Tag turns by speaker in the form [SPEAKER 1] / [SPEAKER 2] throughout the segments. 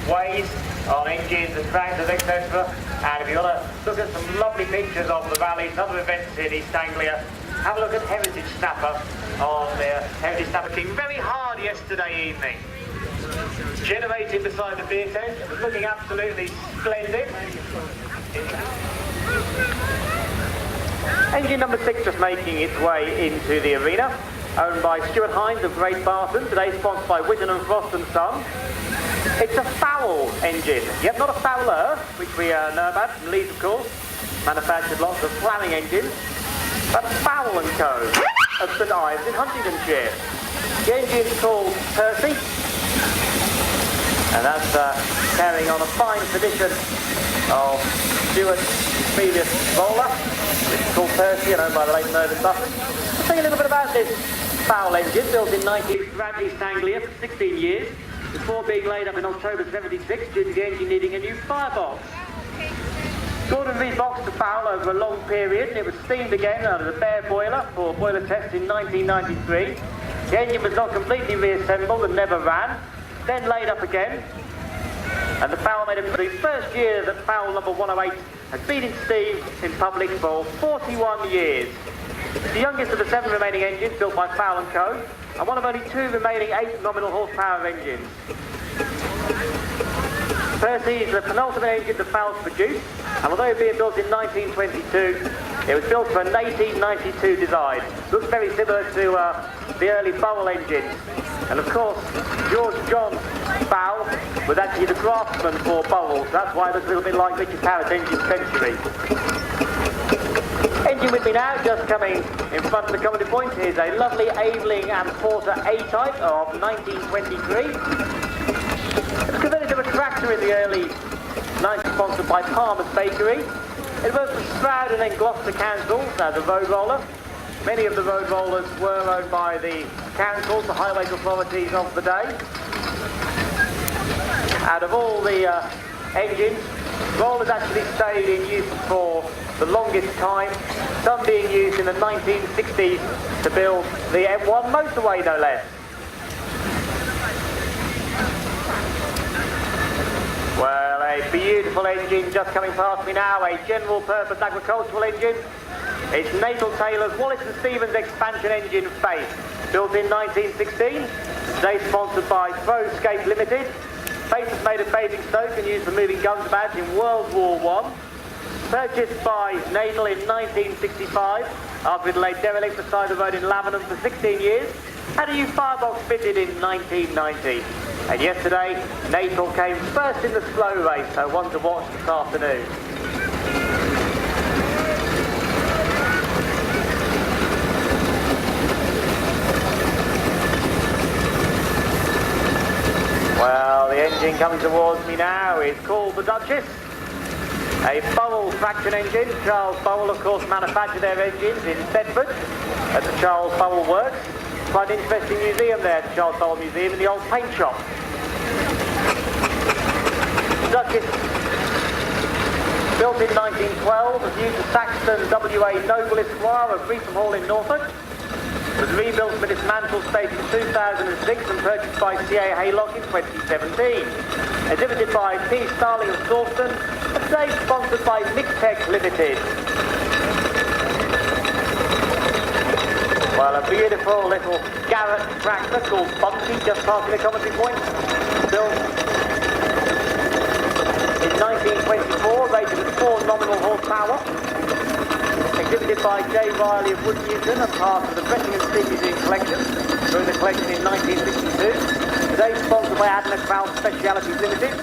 [SPEAKER 1] ways on engines and tractors, etc. And if you want to look at some lovely pictures of the rallies and other events in East Anglia, have a look at Heritage Snapper on the Heritage Snapper King. Very hard yesterday evening. Generating beside the beer tent, it was looking absolutely splendid. Engine number 6 just making its way into the arena, owned by Stuart Hines of Great Barton, today sponsored by Whitten and Frost and Son. It's a fowl engine, yet not a Fowler, which we know about from Leeds, of course, manufactured lots of ploughing engines, but Fowl & Co. of St Ives in Huntingdonshire. The engine's called Percy, and that's carrying on a fine tradition of Stuart's previous roller, which is called Percy and owned by the late Mervyn Suffolk. Let's think a little bit about this Fowl engine, built in 19 around East Anglia for 16 years, before being laid up in October 76 due to the engine needing a new firebox. Gordon reboxed the Fowl over a long period, and it was steamed again under the bare boiler for boiler tests in 1993. The engine was not completely reassembled and never ran, then laid up again, and the Fowl made it for the first year that Fowl number 108 has been in steam in public for 41 years. It's the youngest of the 7 remaining engines built by Fowl & Co, and one of only 2 remaining 8 nominal horsepower engines. Percy is the penultimate engine that Fowl's produced, and although being built in 1922, it was built for a 1892 design. Looks very similar to the early Burwell engines. And of course, George John Fowl was actually the craftsman for Burwell, so that's why it looks a little bit like Richard Parrott engine century. Engine with me now, just coming in front of the comedy point, is a lovely Aveling and Porter A-type of 1923. It was converted to a tractor in the early 90s, sponsored by Palmer's Bakery. It worked for Stroud and then Gloucester Council as a road roller. Many of the road rollers were owned by the councils, the highway authorities of the day. Out of all the engines, rollers actually stayed in use for the longest time, some being used in the 1960s to build the M1 motorway, no less. Well, a beautiful engine just coming past me now, a general purpose agricultural engine. It's Natal Taylor's Wallace & Stevens expansion engine Faith, built in 1916, today sponsored by Throwscape Limited. Faith was made of Basingstoke and used for moving guns about in World War I. Purchased by Natal in 1965, after it lay derelict beside the road in Lavenham for 16 years, had a new firebox fitted in 1990. And yesterday, Natal came first in the slow race, so one to watch this afternoon. Well, the engine coming towards me now is called the Duchess. A Burwell traction engine. Charles Burwell, of course, manufactured their engines in Bedford at the Charles Burwell Works. Quite an interesting museum there, the Charles Burwell Museum, in the old paint shop. Duchess, built in 1912, was used as Saxton W.A. Noble Esquire of Reetham Hall in Norfolk. Was rebuilt for dismantled state in 2006 and purchased by C.A. Haylock in 2017. Exhibited by P. Starling of Sawston, and today sponsored by Mixtech Limited. Well, a beautiful little Garrett tractor called Bunty, just passing the commentary point. Built in 1924, rated at 4 nominal horsepower. Exhibited by J. Riley of Wood Newton and part of the Brettingham Steam Museum collection, through the collection in 1962. Today sponsored by Adna Crowd Specialities Limited.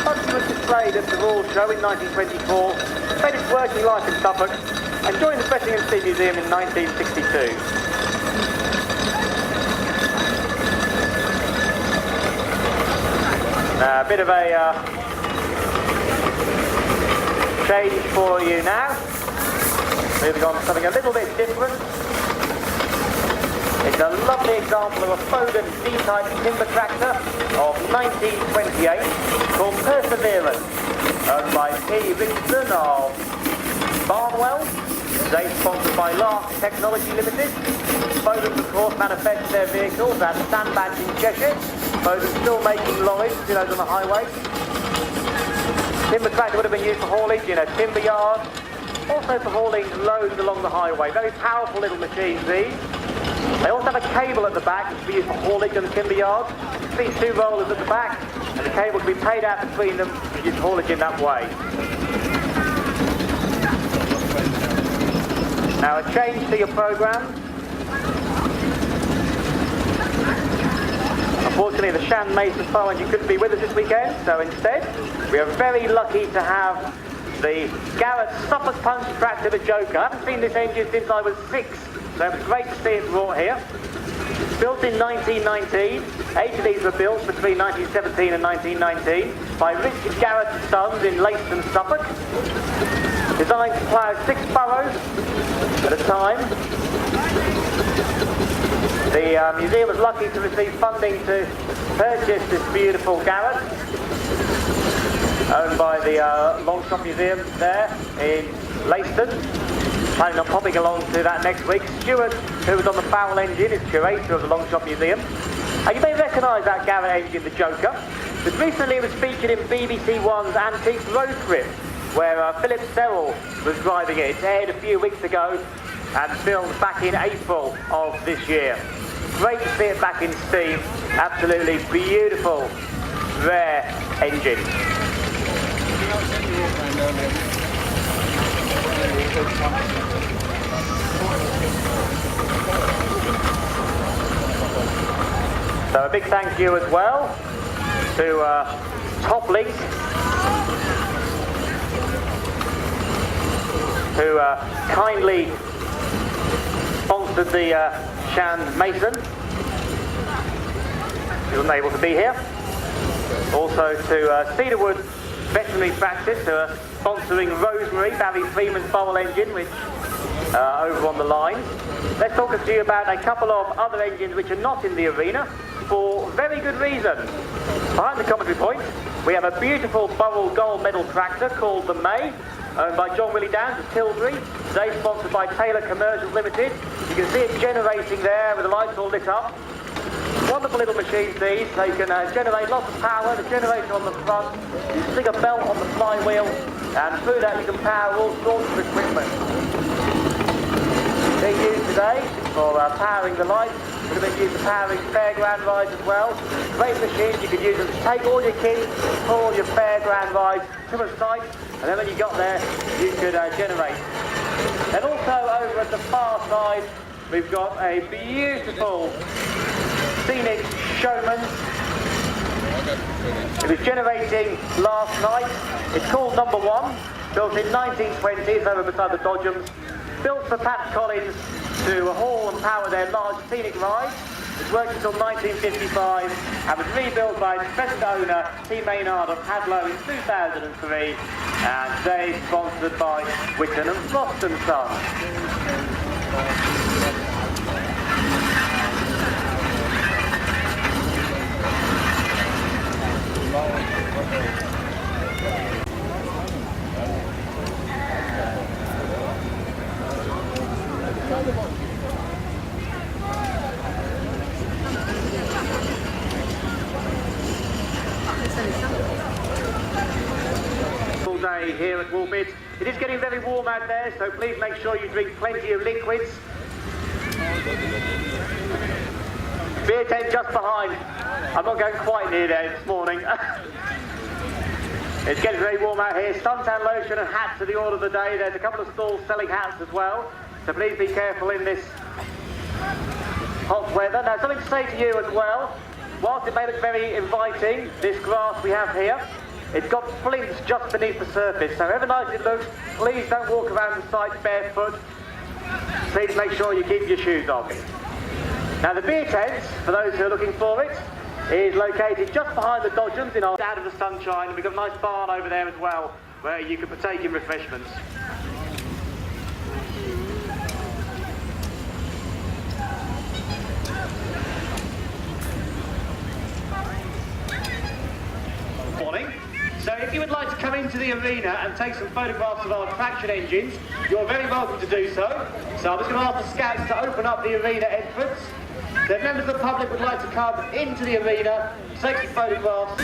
[SPEAKER 1] Bunty was displayed at the Royal Show in 1924, spent its working life in Suffolk, and joined the Brettingham Steam Museum in 1962. A bit of a change for you now. Moving on to something a little bit different. It's a lovely example of a Foden D-type timber tractor of 1928 called Perseverance, owned by P. Richardson of Barnwell. Today sponsored by Lark Technology Limited. Foden, of course, manufactured their vehicles at Sandbank in Cheshire. Foden still making lorries, on the highway. Timber tractor would have been used for haulage in a timber yard, also for hauling loads along the highway. Very powerful little machines, these. They also have a cable at the back which can be used for haulage in the timber yard. These two rollers at the back, and the cable can be paid out between them and used for haulage in that way. Now a change to your programme. Unfortunately, the Shan Mason fire engine couldn't be with us this weekend, so instead, we are very lucky to have the Garrett Suffolk Punch Tractor, the Joker. I haven't seen this engine since I was 6, so it was great to see it brought here. Built in 1919, 8 of these were built between 1917 and 1919 by Richard Garrett and Sons in Leiston, Suffolk. Designed to plough 6 furrows at a time. The museum was lucky to receive funding to purchase this beautiful Garrett, owned by the Longshot Museum there in Leiston. Planning on popping along to that next week. Stuart, who was on the Fowl engine, is curator of the Longshot Museum. And you may recognise that Garrett engine, the Joker, but recently it was featured in BBC One's Antiques Road Trip, where Philip Serrell was driving it. It aired a few weeks ago and filmed back in April of this year. Great to see it back in steam. Absolutely beautiful, rare engine. So a big thank you as well to Top Link, who kindly sponsored the Shan Mason. He wasn't able to be here. Also to Cedarwood Veterinary Practice, who are sponsoring Rosemary, Barry Freeman's Bowel engine, which over on the line. Let's talk to you about a couple of other engines which are not in the arena for very good reason. Behind the commentary point, we have a beautiful Burrell gold medal tractor called the May, owned by John Willie Downs of Tilbury, today sponsored by Taylor Commercials Limited. You can see it generating there with the lights all lit up. Wonderful little machines these. They can generate lots of power. The generator on the front, you stick a belt on the flywheel, and through that you can power all sorts of equipment. Being used today for powering the lights. Would have been used for powering fairground rides as well. Great machines. You could use them to take all your kids, pull all your fairground rides to a site, and then when you got there, you could generate. And also over at the far side, we've got a beautiful scenic Showman. It was generating last night. It's called Number 1, built in 1920s over beside the Dodgems. Built for Pat Collins to haul and power their large scenic rides. It worked until 1955 and was rebuilt by its present owner, T. Maynard of Hadlow in 2003, and today sponsored by Whitton and Frost and Sons. All day here at Woolpit. It is getting very warm out there, so please make sure you drink plenty of liquids. Beer tent just behind. I'm not going quite near there this morning. It's getting very warm out here. Suntan lotion and hats are the order of the day. There's a couple of stalls selling hats as well, so please be careful in this hot weather. Now, something to say to you as well. Whilst it may look very inviting, this grass we have here, it's got flints just beneath the surface. So however nice it looks, please don't walk around the site barefoot. Please make sure you keep your shoes on. Now the beer tent, for those who are looking for it, is located just behind the Dodgems in our out of the sunshine. We've got a nice barn over there as well, where you can partake in refreshments. Morning. So if you would like to come into the arena and take some photographs of our traction engines, you're very welcome to do so. So I'm just going to ask the scouts to open up the arena entrance. So if members of the public would like to come into the arena, take some photographs.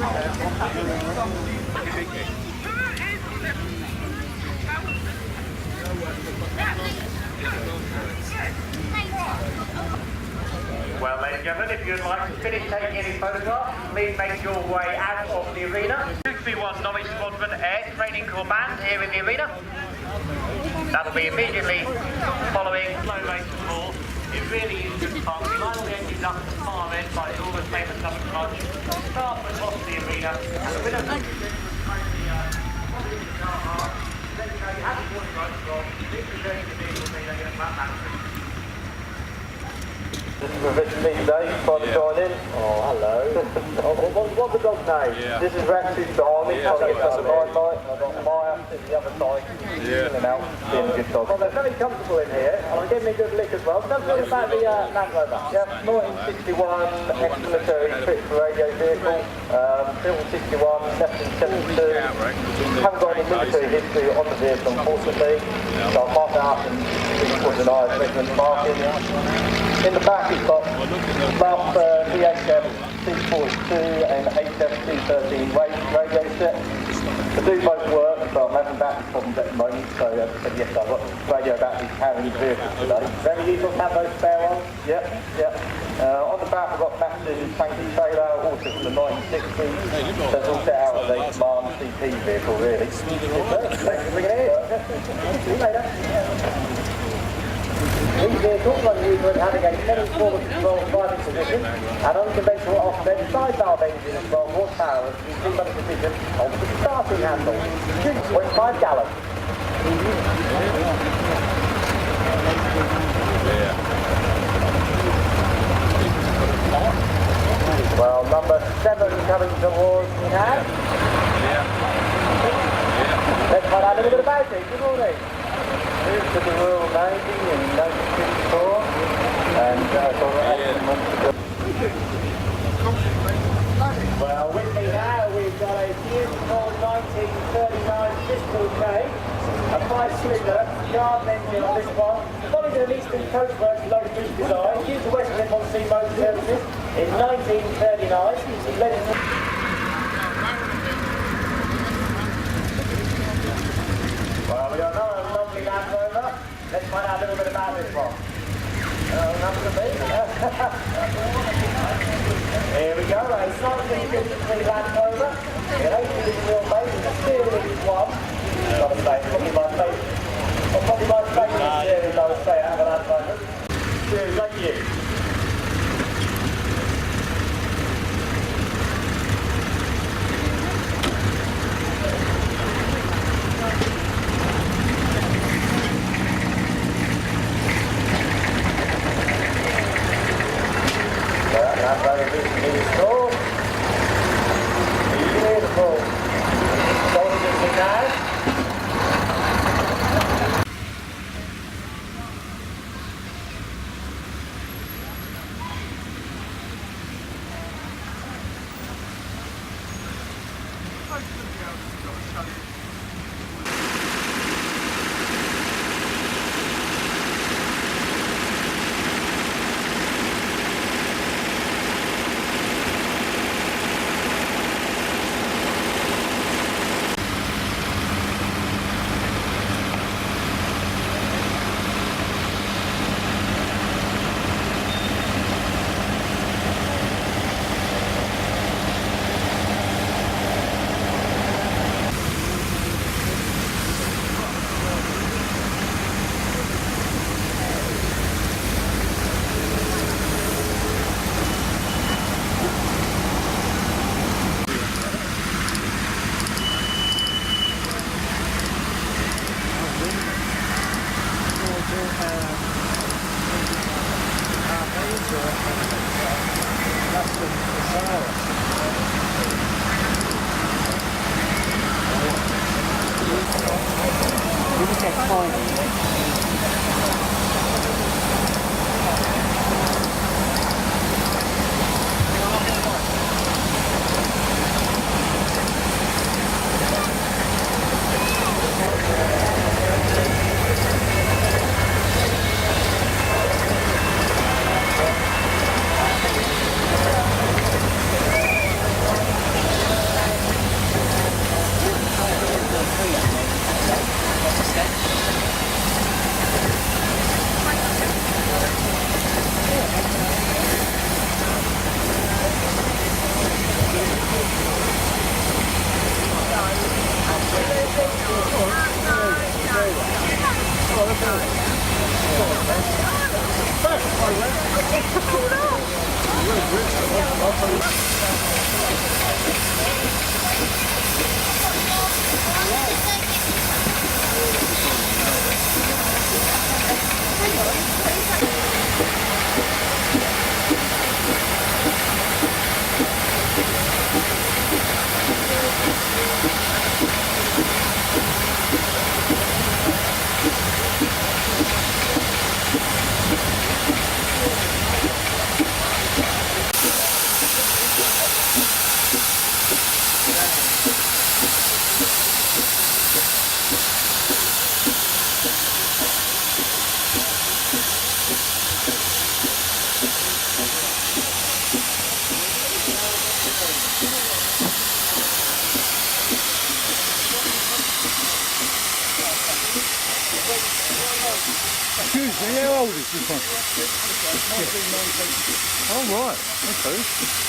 [SPEAKER 1] Well, ladies and gentlemen, if you'd like to finish taking any photographs, please make your way out of the arena. 231 Novice Squadron Air Training Corps Band here in the arena. That'll be immediately following slow race of course. It really is good fun. We line all the engines up at the far end by all the famous Suffolk Lodge. Start across the arena and the winner then you have a warning right from this is going to be a flat battery.
[SPEAKER 2] This is Revenge today, trying to join in.
[SPEAKER 1] Oh, hello. What's the dog's name?
[SPEAKER 2] Yeah. This is Rex, who's behind me, trying to get past the line light. I've got Maya sitting the other side, chilling out, being a good dog.
[SPEAKER 1] Well, they're very comfortable in here, and I'm getting me a good lick as well. Tell me about the Land Rover.
[SPEAKER 2] Yeah, 1961 ex-military fit for radio vehicle, built in 61, left in 72. Haven't got any military history on the vehicle, unfortunately, so I've marked it up and put an eye segment marking. In the back it's got last VHF C42 and HF C13 radio set. They do both work, but I'm having battery problems at the moment, so as I said yesterday, I've got radio batteries carrying the vehicle today.
[SPEAKER 1] Very useful to have those spare ones.
[SPEAKER 2] Yep. On the back I've got massive tanky trailer, also from the 1960s. So it's all set out as a command CP vehicle, really.
[SPEAKER 1] Thanks for bringing it in. See you later. These vehicles are usually having a semi-forward control driving position, an unconventional offset side valve engine of 12 horsepower and using by the position of the starting handle. 2.5 gallons. Well, number 7 coming towards me now. Let's find out a little bit about it. Good morning.
[SPEAKER 2] Here's to the Royal Navy in 1954 and
[SPEAKER 1] Well, with me now we've got a beautiful 1939 Pistol K, a 5-cylinder Garden engine on this one, followed an Eastern Coast Works low-boost design, used the West Clip-on-Sea Motor Services in 1939. He led it to well, we got another lovely Land Rover. Let's find out a little bit about this one. Number to me. Here we go, a 1953 Land Rover. An 18-inch wheelbase with a steering one. Got to say, probably my favourite steering, I would say, out of a Land Rover. Steering, thank you. Beautiful. Soldiers in now.
[SPEAKER 3] Excuse me, how old is this one? Oh right, okay.